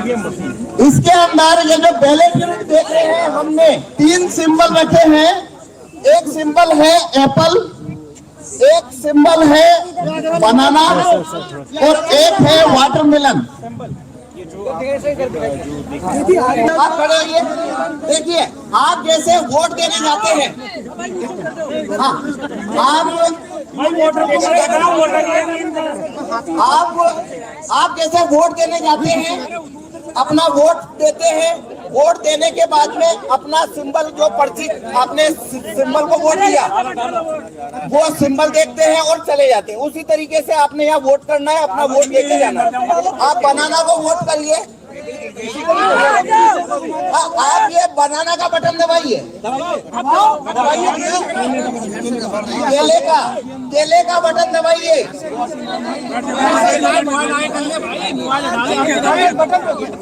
इसके अंदर ये जो बैलेट यूनिट देख रहे हैं, हमने 3 सिंबल रखे हैं। एक सिंबल है एप्पल, एक सिंबल है बनाना और एक है वाटरमेलन। आप खड़े होइए, देखिए आप जैसे वोट देने जाते हैं, हाँ आप जैसे वोट देने जाते हैं, अपना वोट देते हैं। वोट देने के बाद में अपना सिंबल जो पर्ची आपने सिंबल को वोट दिया, वो सिंबल देखते हैं और चले जाते हैं। उसी तरीके से आपने यहाँ वोट करना है, अपना वोट देके जाना है। आप बनाना को वोट करिए, आप ये बनाना का बटन दबाइए, केले का बटन दबाइए।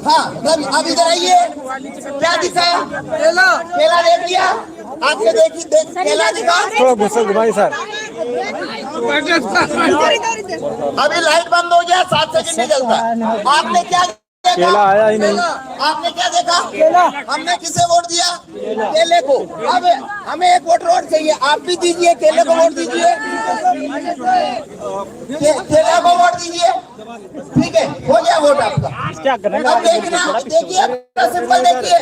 हाँ, अब इधर आइए, क्या दिखा? केला देख लिया आपने? देखिए केला दिखा, थोड़ा गुस्सा घुमाइए सर। अभी लाइट बंद हो गया, 7 सेकंड नहीं चलता। आपने क्या केला आया ही नहीं। आपने क्या देखा? केला। हमने किसे वोट दिया? केले को। अब हमें एक वोट और चाहिए, आप भी दीजिए, केले को वोट दीजिए, केला को वोट दीजिए। ठीक है, हो गया वोट आपका। क्या करेंगे? अब देखना, देखिए सिंबल देखिए,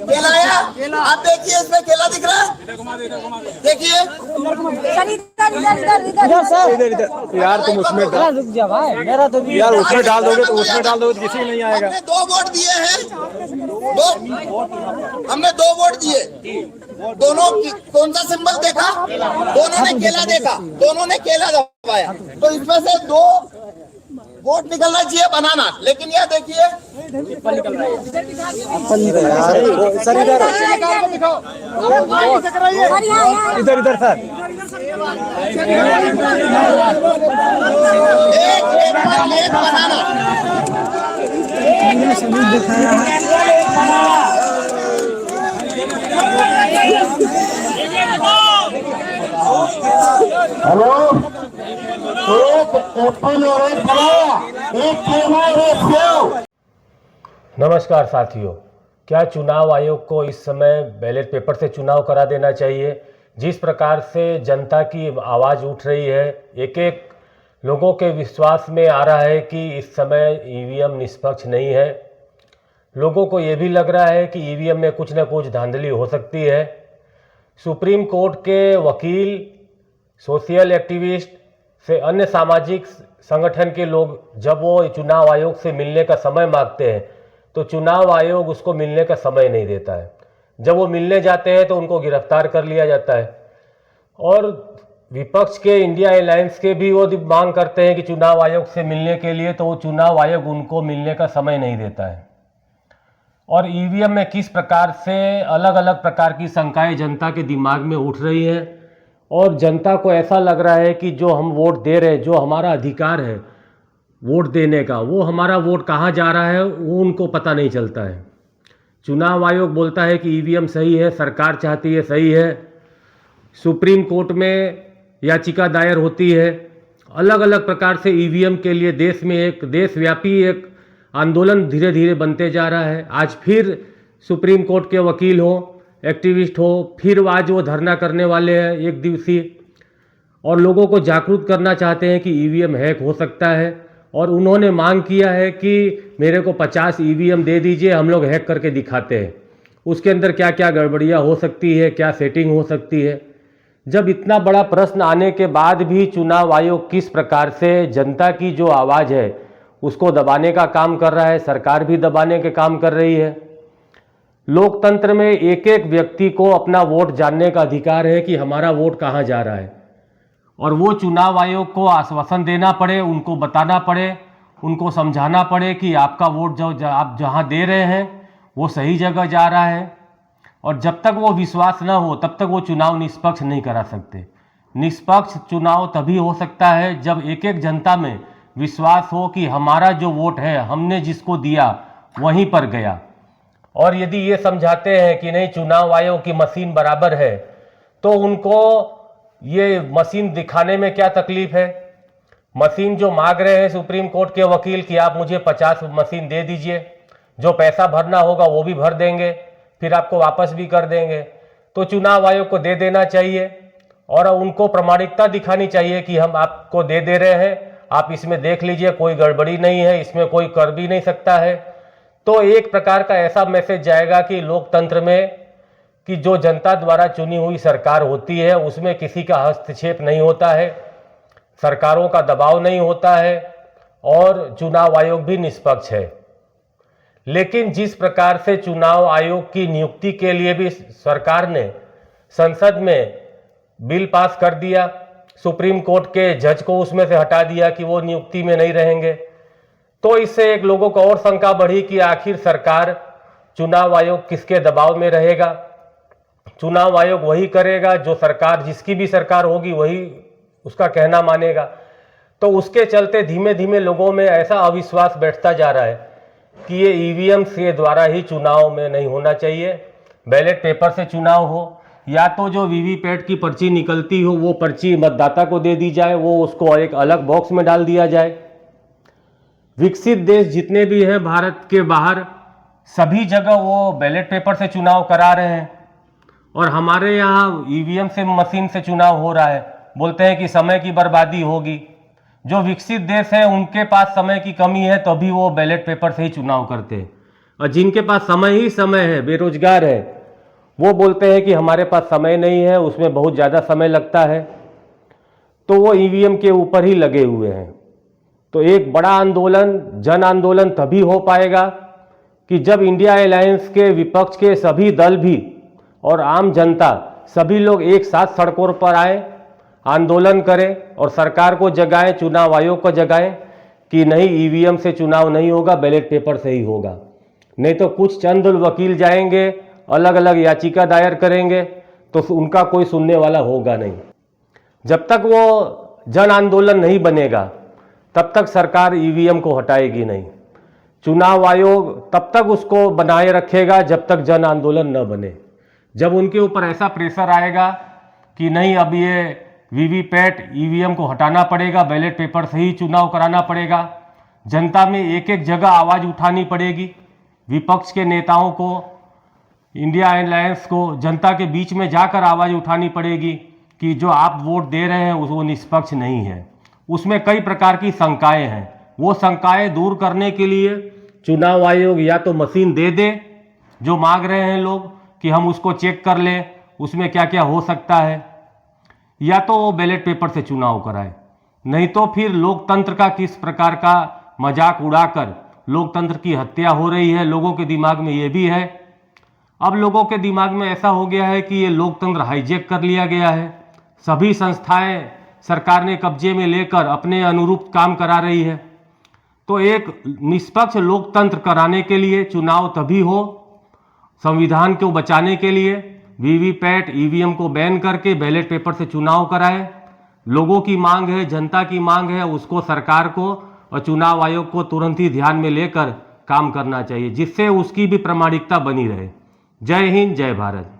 केला आया। आप देखिए इसमें केला दिख रहा है, देखिए। इधर यार, तुम उसमें रुक जा भाई, मेरा तो यार उसमें डाल दोगे तो उसमें डाल दोगे, किसी नहीं आएगा। हमने 2 वोट दिए हैं, हमने 2 वोट दिए। दोनों कौन सा सिंबल देखा? दोनों ने केला देखा, दोनों ने केला दबाया, तो इसमें से 2 वोट निकलना चाहिए बनाना। लेकिन यह देखिए एप्पल निकल रहा है। सर इधर इधर सर, एक बनाना। हेलो, एक एप्पल और एक बनाना, एक केला, एक सेब। नमस्कार साथियों, क्या चुनाव आयोग को इस समय बैलेट पेपर से चुनाव करा देना चाहिए? जिस प्रकार से जनता की आवाज़ उठ रही है, एक एक लोगों के विश्वास में आ रहा है कि इस समय ईवीएम निष्पक्ष नहीं है। लोगों को ये भी लग रहा है कि ईवीएम में कुछ न कुछ धांधली हो सकती है। सुप्रीम कोर्ट के वकील, सोशल एक्टिविस्ट से अन्य सामाजिक संगठन के लोग जब वो चुनाव आयोग से मिलने का समय मांगते हैं तो चुनाव आयोग उसको मिलने का समय नहीं देता है। जब वो मिलने जाते हैं तो उनको गिरफ्तार कर लिया जाता है। और विपक्ष के इंडिया अलायंस के भी वो मांग करते हैं कि चुनाव आयोग से मिलने के लिए, तो वो चुनाव आयोग उनको मिलने का समय नहीं देता है। और ईवीएम में किस प्रकार से अलग अलग प्रकार की शंकाएं जनता के दिमाग में उठ रही है और जनता को ऐसा लग रहा है कि जो हम वोट दे रहे हैं, जो हमारा अधिकार है वोट देने का, वो हमारा वोट कहाँ जा रहा है वो उनको पता नहीं चलता है। चुनाव आयोग बोलता है कि ईवीएम सही है, सरकार चाहती है सही है, सुप्रीम कोर्ट में याचिका दायर होती है। अलग अलग प्रकार से ईवीएम के लिए देश में एक देशव्यापी एक आंदोलन धीरे धीरे बनते जा रहा है। आज फिर सुप्रीम कोर्ट के वकील हो, एक्टिविस्ट हो, फिर आज वो धरना करने वाले हैं 1 दिवसीय, और लोगों को जागरूक करना चाहते हैं कि ईवीएम हैक हो सकता है। और उन्होंने मांग किया है कि मेरे को 50 ईवीएम दे दीजिए, हम लोग हैक करके दिखाते हैं उसके अंदर क्या क्या गड़बड़ियाँ हो सकती है, क्या सेटिंग हो सकती है। जब इतना बड़ा प्रश्न आने के बाद भी चुनाव आयोग किस प्रकार से जनता की जो आवाज़ है उसको दबाने का काम कर रहा है, सरकार भी दबाने के काम कर रही है। लोकतंत्र में एक एक व्यक्ति को अपना वोट जानने का अधिकार है कि हमारा वोट कहाँ जा रहा है, और वो चुनाव आयोग को आश्वासन देना पड़े, उनको बताना पड़े, उनको समझाना पड़े कि आपका वोट जो आप जहाँ दे रहे हैं वो सही जगह जा रहा है। और जब तक वो विश्वास न हो तब तक वो चुनाव निष्पक्ष नहीं करा सकते। निष्पक्ष चुनाव तभी हो सकता है जब एक एक जनता में विश्वास हो कि हमारा जो वोट है, हमने जिसको दिया वहीं पर गया। और यदि ये समझाते हैं कि नहीं चुनाव आयोग की मशीन बराबर है, तो उनको ये मशीन दिखाने में क्या तकलीफ है? मशीन जो मांग रहे हैं सुप्रीम कोर्ट के वकील कि आप मुझे 50 मशीन दे दीजिए, जो पैसा भरना होगा वो भी भर देंगे, फिर आपको वापस भी कर देंगे। तो चुनाव आयोग को दे देना चाहिए और उनको प्रामाणिकता दिखानी चाहिए कि हम आपको दे रहे हैं, आप इसमें देख लीजिए, कोई गड़बड़ी नहीं है, इसमें कोई कर भी नहीं सकता है। तो एक प्रकार का ऐसा मैसेज जाएगा कि लोकतंत्र में कि जो जनता द्वारा चुनी हुई सरकार होती है उसमें किसी का हस्तक्षेप नहीं होता है, सरकारों का दबाव नहीं होता है और चुनाव आयोग भी निष्पक्ष है। लेकिन जिस प्रकार से चुनाव आयोग की नियुक्ति के लिए भी सरकार ने संसद में बिल पास कर दिया, सुप्रीम कोर्ट के जज को उसमें से हटा दिया कि वो नियुक्ति में नहीं रहेंगे, तो इससे एक लोगों को और शंका बढ़ी कि आखिर सरकार, चुनाव आयोग किसके दबाव में रहेगा। चुनाव आयोग वही करेगा जो सरकार, जिसकी भी सरकार होगी वही उसका कहना मानेगा। तो उसके चलते धीमे धीमे लोगों में ऐसा अविश्वास बैठता जा रहा है कि ये ईवीएम के द्वारा ही चुनाव में नहीं होना चाहिए, बैलेट पेपर से चुनाव हो, या तो जो वीवीपैट की पर्ची निकलती हो वो पर्ची मतदाता को दे दी जाए, वो उसको एक अलग बॉक्स में डाल दिया जाए। विकसित देश जितने भी हैं भारत के बाहर, सभी जगह वो बैलेट पेपर से चुनाव करा रहे हैं और हमारे यहाँ ईवीएम से मशीन से चुनाव हो रहा है। बोलते हैं कि समय की बर्बादी होगी। जो विकसित देश हैं उनके पास समय की कमी है तभी वो बैलेट पेपर से ही चुनाव करते हैं, और जिनके पास समय ही समय है, बेरोजगार है, वो बोलते हैं कि हमारे पास समय नहीं है, उसमें बहुत ज़्यादा समय लगता है, तो वो ईवीएम के ऊपर ही लगे हुए हैं। तो एक बड़ा आंदोलन, जन आंदोलन तभी हो पाएगा कि जब इंडिया अलायंस के विपक्ष के सभी दल भी और आम जनता, सभी लोग एक साथ सड़कों पर आए, आंदोलन करें और सरकार को जगाएं, चुनाव आयोग को जगाएं कि नहीं, ईवीएम से चुनाव नहीं होगा, बैलेट पेपर से ही होगा। नहीं तो कुछ चंद वकील जाएंगे, अलग अलग याचिका दायर करेंगे, तो उनका कोई सुनने वाला होगा नहीं। जब तक वो जन आंदोलन नहीं बनेगा तब तक सरकार ईवीएम को हटाएगी नहीं। चुनाव आयोग तब तक उसको बनाए रखेगा जब तक जन आंदोलन न बने। जब उनके ऊपर ऐसा प्रेशर आएगा कि नहीं, अब ये वीवीपैट, ईवीएम को हटाना पड़ेगा, बैलेट पेपर से ही चुनाव कराना पड़ेगा, जनता में एक एक जगह आवाज़ उठानी पड़ेगी, विपक्ष के नेताओं को, इंडिया अलायंस को जनता के बीच में जाकर आवाज़ उठानी पड़ेगी कि जो आप वोट दे रहे हैं वो निष्पक्ष नहीं है। उसमें कई प्रकार की शंकाएं हैं, वो शंकाएं दूर करने के लिए चुनाव आयोग या तो मशीन दे दे, जो मांग रहे हैं लोग कि हम उसको चेक कर लें उसमें क्या क्या हो सकता है, या तो वो बैलेट पेपर से चुनाव कराए। नहीं तो फिर लोकतंत्र का किस प्रकार का मजाक उड़ाकर लोकतंत्र की हत्या हो रही है, लोगों के दिमाग में ये भी है। अब लोगों के दिमाग में ऐसा हो गया है कि ये लोकतंत्र हाईजैक कर लिया गया है, सभी संस्थाएं सरकार ने कब्जे में लेकर अपने अनुरूप काम करा रही है। तो एक निष्पक्ष लोकतंत्र कराने के लिए चुनाव तभी हो, संविधान को बचाने के लिए वीवीपैट, ईवीएम को बैन करके बैलेट पेपर से चुनाव कराए। लोगों की मांग है, जनता की मांग है, उसको सरकार को और चुनाव आयोग को तुरंत ही ध्यान में लेकर काम करना चाहिए, जिससे उसकी भी प्रामाणिकता बनी रहे। जय हिंद, जय भारत।